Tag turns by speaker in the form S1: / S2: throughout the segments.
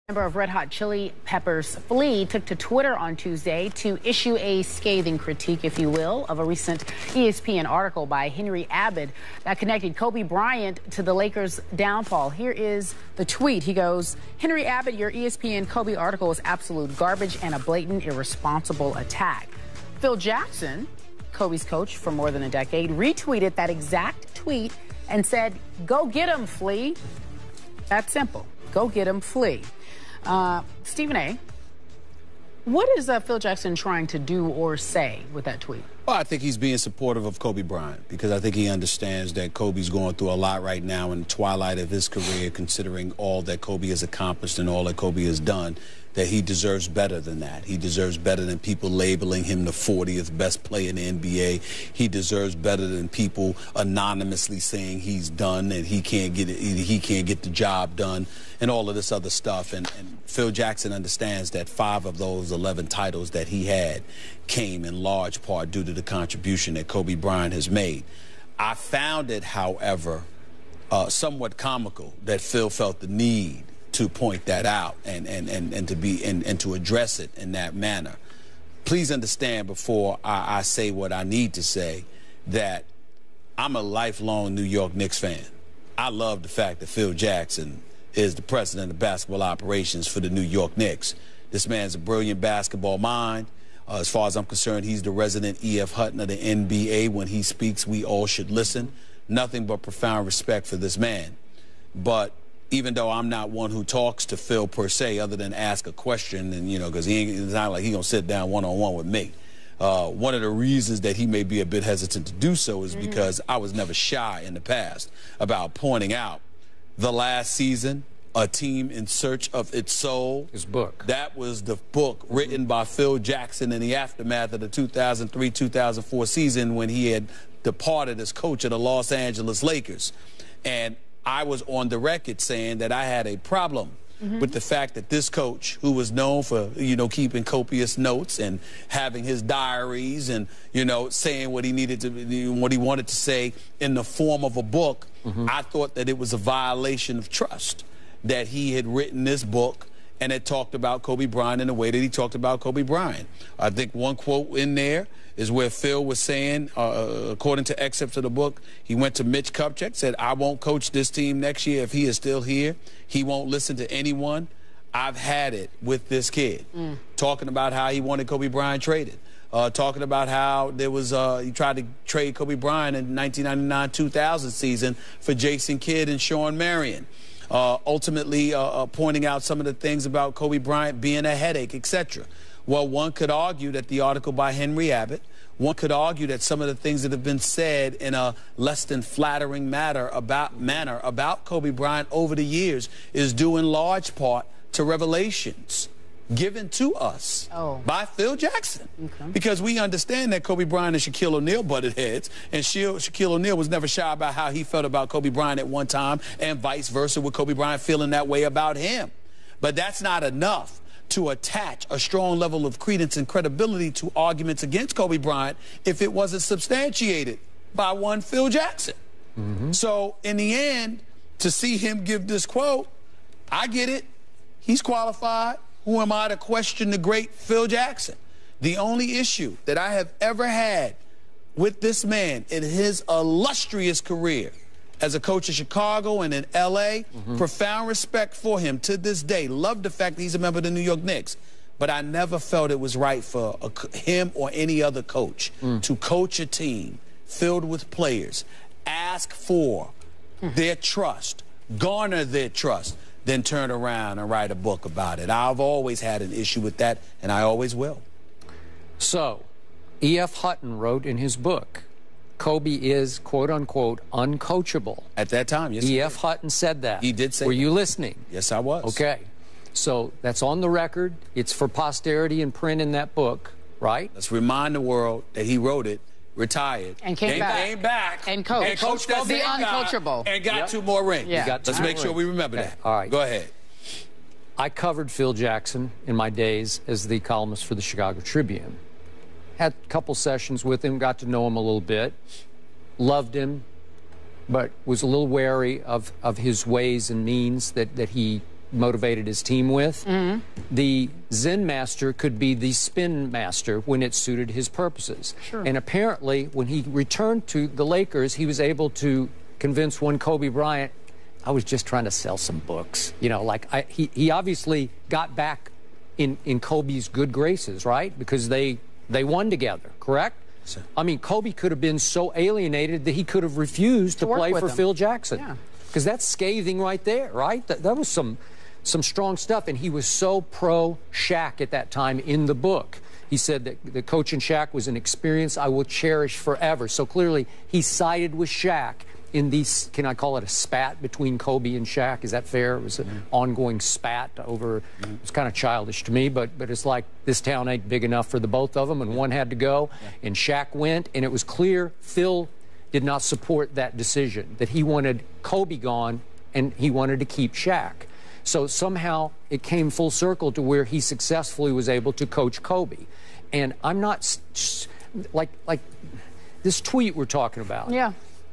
S1: Member of Red Hot Chili Peppers, Flea, took to Twitter on Tuesday to issue a scathing critique, if you will, of a recent ESPN article by Henry Abbott that connected Kobe Bryant to the Lakers' downfall. Here is the tweet. He goes, "Henry Abbott, your ESPN Kobe article is absolute garbage and a blatant, irresponsible attack." Phil Jackson, Kobe's coach for more than a decade, retweeted that exact tweet and said, "Go get him, Flea." That's simple. Go get him, Flea. Stephen A., what is Phil Jackson trying to do or say with that tweet?
S2: Well, I think he's being supportive of Kobe Bryant because I think he understands that Kobe's going through a lot right now in the twilight of his career, considering all that Kobe has accomplished and all that Kobe has done, that he deserves better than that. He deserves better than people labeling him the 40th best player in the NBA. He deserves better than people anonymously saying he's done and he can't get the job done and all of this other stuff. And Phil Jackson understands that 5 of those 11 titles that he had came in large part due to the contribution that Kobe Bryant has made. I found it, however, somewhat comical that Phil felt the need to point that out and to address it in that manner. Please understand before I say what I need to say that I'm a lifelong New York Knicks fan. I love the fact that Phil Jackson is the president of basketball operations for the New York Knicks. This man's a brilliant basketball mind. As far as I'm concerned, he's the resident E.F. Hutton of the NBA. When he speaks, we all should listen. Nothing but profound respect for this man. But even though I'm not one who talks to Phil per se, other than ask a question, and because it's not like he's gonna sit down one-on-one with me. One of the reasons that he may be a bit hesitant to do so is because I was never shy in the past about pointing out the last season, A Team in Search of Its Soul.
S3: His book.
S2: That was the book written by Phil Jackson in the aftermath of the 2003-2004 season when he had departed as coach of the Los Angeles Lakers. And I was on the record saying that I had a problem with the fact that this coach, who was known for, keeping copious notes and having his diaries and, saying what he needed to, what he wanted to say in the form of a book, I thought that it was a violation of trust that he had written this book and had talked about Kobe Bryant in the way that he talked about Kobe Bryant. I think one quote in there is where Phil was saying, according to excerpts of the book, he went to Mitch Kupchak, said, "I won't coach this team next year if he is still here. He won't listen to anyone. I've had it with this kid." Talking about how he wanted Kobe Bryant traded. Talking about how there was, he tried to trade Kobe Bryant in 1999-2000 season for Jason Kidd and Sean Marion. Ultimately pointing out some of the things about Kobe Bryant being a headache, etc. Well, one could argue that the article by Henry Abbott, one could argue that some of the things that have been said in a less than flattering manner about Kobe Bryant over the years is due in large part to revelations given to us by Phil Jackson. Because we understand that Kobe Bryant and Shaquille O'Neal butted heads, and Shaquille O'Neal was never shy about how he felt about Kobe Bryant at one time, and vice versa, with Kobe Bryant feeling that way about him. But that's not enough to attach a strong level of credence and credibility to arguments against Kobe Bryant if it wasn't substantiated by one Phil Jackson. So in the end, to see him give this quote, I get it. He's qualified. Who am I to question the great Phil Jackson? The only issue that I have ever had with this man in his illustrious career as a coach in Chicago and in L.A., profound respect for him to this day. Love the fact that he's a member of the New York Knicks. But I never felt it was right for him or any other coach to coach a team filled with players, ask for their trust, garner their trust, then turn around and write a book about it. I've always had an issue with that, and I always will.
S3: So, E.F. Hutton wrote in his book, Kobe is, quote-unquote, uncoachable.
S2: At that time, yes.
S3: E.F. Hutton said that.
S2: He did say
S3: Were
S2: that.
S3: you listening?
S2: Yes, I was.
S3: Okay. So that's on the record. It's for posterity and print in that book, right?
S2: Let's remind the world that he wrote it, retired,
S1: and came back
S2: and
S1: coached
S2: that
S1: the uncoachable,
S2: and got 2 more rings. Let's make sure we remember that.
S3: All right.
S2: Go ahead.
S3: I covered Phil Jackson in my days as the columnist for the Chicago Tribune. Had a couple sessions with him, got to know him a little bit, loved him, but was a little wary of his ways and means that he motivated his team with. The Zen master could be the spin master when it suited his purposes. And apparently, when he returned to the Lakers, he was able to convince one Kobe Bryant, I was just trying to sell some books. You know, like he obviously got back in Kobe's good graces, right? Because they won together, correct? I mean, Kobe could have been so alienated that he could have refused to play for Phil Jackson. Because that's scathing right there, right? That was some strong stuff. And he was so pro-Shaq at that time in the book. He said that the coaching Shaq was an experience I will cherish forever. So clearly, he sided with Shaq in these, can I call it a spat between Kobe and Shaq? Is that fair? It was an ongoing spat over, it's kind of childish to me, but it's like this town ain't big enough for the both of them, and one had to go, and Shaq went, and it was clear Phil did not support that decision, that he wanted Kobe gone, and he wanted to keep Shaq. So somehow it came full circle to where he successfully was able to coach Kobe. And I'm not, like this tweet we're talking about.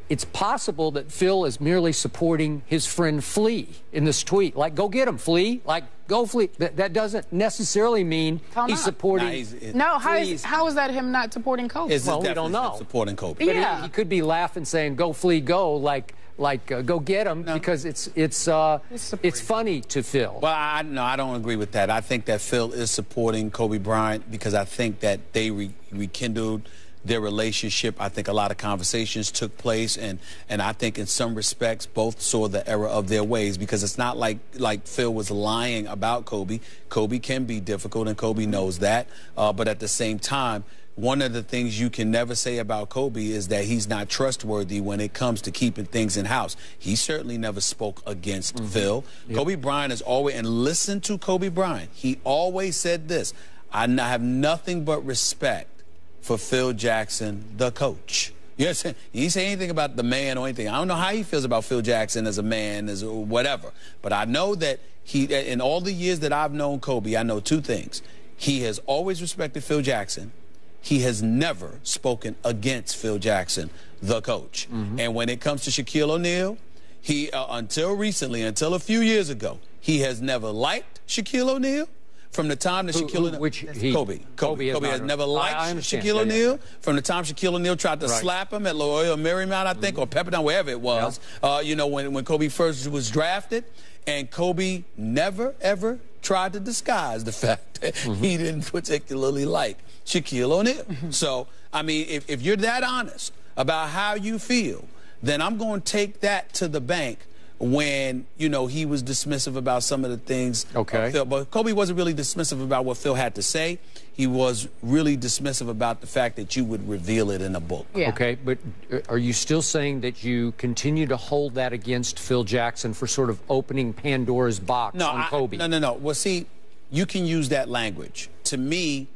S3: It's possible that Phil is merely supporting his friend Flea in this tweet. Like, go get him, Flea. Like, go Flea. That doesn't necessarily mean he's supporting.
S1: How is that him not supporting Kobe?
S2: Well,
S1: we
S2: don't know. Supporting Kobe.
S1: But
S3: he could be laughing, saying, "Go Flea, go!" Like go get him, because it's funny to Phil.
S2: Well, I don't agree with that. I think that Phil is supporting Kobe Bryant because I think that they rekindled their relationship. I think a lot of conversations took place, and I think in some respects both saw the error of their ways, because it's not like Phil was lying about Kobe. Kobe can be difficult, and Kobe knows that. But at the same time, one of the things you can never say about Kobe is that he's not trustworthy when it comes to keeping things in house. He certainly never spoke against Phil. Kobe Bryant has always, and listen to Kobe Bryant, he always said this: I have nothing but respect for Phil Jackson, the coach. You know what I'm saying? He didn't say anything about the man or anything. I don't know how he feels about Phil Jackson as a man, as whatever. But I know that he, in all the years that I've known Kobe, I know two things. He has always respected Phil Jackson. He has never spoken against Phil Jackson, the coach. And when it comes to Shaquille O'Neal, he, until recently, until a few years ago, he has never liked Shaquille O'Neal. From the time that Shaquille O'Neal, Kobe has never liked Shaquille O'Neal. From the time Shaquille O'Neal tried to slap him at Loyola Marymount, I think, or Pepperdine, wherever it was, you know, when Kobe first was drafted, and Kobe never, ever tried to disguise the fact that he didn't particularly like Shaquille O'Neal. So, I mean, if you're that honest about how you feel, then I'm going to take that to the bank when, you know, he was dismissive about some of the things. Phil, but Kobe wasn't really dismissive about what Phil had to say. He was really dismissive about the fact that you would reveal it in a book.
S3: Okay, but are you still saying that you continue to hold that against Phil Jackson for sort of opening Pandora's box on Kobe?
S2: No. Well, see, you can use that language. To me,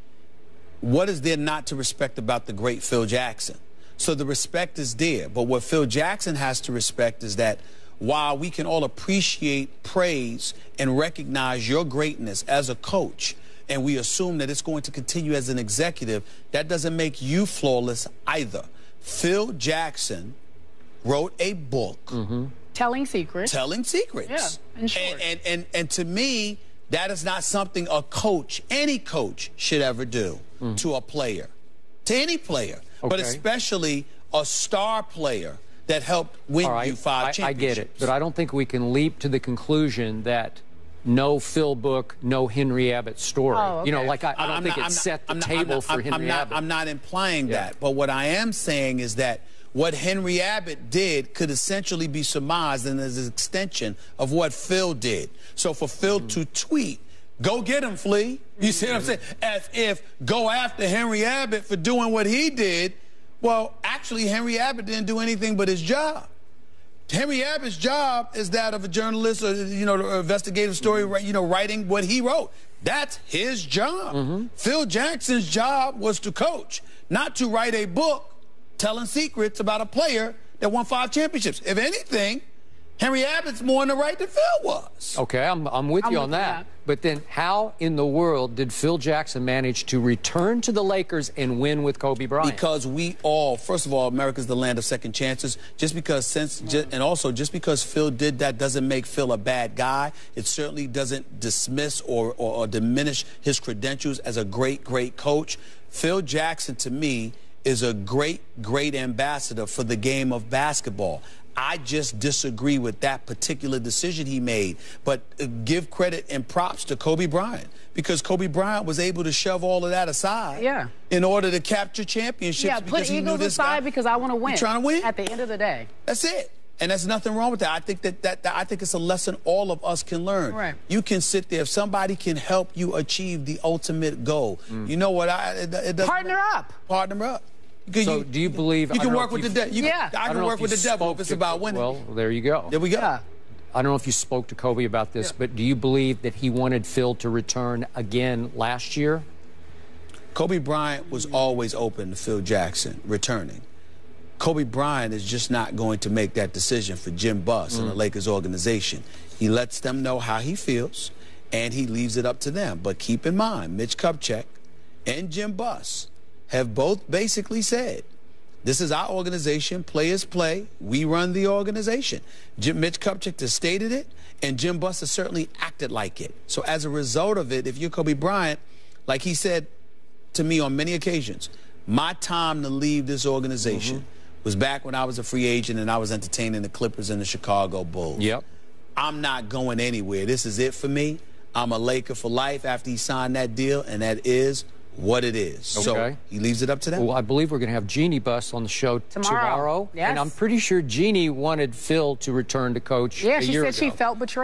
S2: what is there not to respect about the great Phil Jackson? So the respect is there. But what Phil Jackson has to respect is that while we can all appreciate, praise, and recognize your greatness as a coach, and we assume that it's going to continue as an executive, that doesn't make you flawless either. Phil Jackson wrote a book.
S1: Telling secrets.
S2: Telling secrets.
S1: Yeah, in short.
S2: And to me, that is not something a coach, any coach, should ever do to a player, to any player, but especially a star player that helped win you 5 championships.
S3: I get it, but I don't think we can leap to the conclusion that no Phil book, no Henry Abbott story. You know, like I don't think it set the table for Henry Abbott.
S2: I'm not implying that, but what I am saying is that what Henry Abbott did could essentially be surmised and as an extension of what Phil did. So for Phil to tweet, "Go get him, Flea," you see what I'm saying? As if go after Henry Abbott for doing what he did. Well, actually, Henry Abbott didn't do anything but his job. Henry Abbott's job is that of a journalist or, you know, an investigative story, you know, writing what he wrote. That's his job. Phil Jackson's job was to coach, not to write a book telling secrets about a player that won 5 championships. If anything, Henry Abbott's more in the right than Phil was.
S3: Okay, I'm with you on that. But then how in the world did Phil Jackson manage to return to the Lakers and win with Kobe Bryant?
S2: Because first of all, America's the land of second chances. Just because Phil did that doesn't make Phil a bad guy. It certainly doesn't dismiss or diminish his credentials as a great coach. Phil Jackson, to me, is a great ambassador for the game of basketball. I just disagree with that particular decision he made. But give credit and props to Kobe Bryant, because Kobe Bryant was able to shove all of that aside in order to capture championships.
S1: Yeah, put egos aside because I want to win.
S2: You're trying to win?
S1: At the end of the day.
S2: That's it. And there's nothing wrong with that. I think I think it's a lesson all of us can learn.
S1: Right.
S2: You can sit there. If somebody can help you achieve the ultimate goal, you know what?
S1: Partner up.
S2: Partner up.
S3: So do you believe
S2: you can work with the devil? I can work with the devil if it's about winning.
S3: Well, there you go.
S2: There we go.
S1: Yeah.
S3: I don't know if you spoke to Kobe about this, but do you believe that he wanted Phil to return again last year?
S2: Kobe Bryant was always open to Phil Jackson returning. Kobe Bryant is just not going to make that decision for Jim Buss and the Lakers organization. He lets them know how he feels, and he leaves it up to them. But keep in mind, Mitch Kupchak and Jim Buss have both basically said, this is our organization, players play, we run the organization. Mitch Kupchak has stated it, and Jim Buss has certainly acted like it. So as a result of it, if you're Kobe Bryant, like he said to me on many occasions, my time to leave this organization was back when I was a free agent and I was entertaining the Clippers and the Chicago Bulls.
S3: Yep.
S2: I'm not going anywhere. This is it for me. I'm a Laker for life after he signed that deal, and that is what it is.
S3: Okay.
S2: So he leaves it up to them.
S3: Well, I believe we're going to have Jeannie Buss on the show tomorrow.
S1: Yes.
S3: And I'm pretty sure Jeannie wanted Phil to return to coach a year ago.
S1: Yeah, she said she felt betrayed.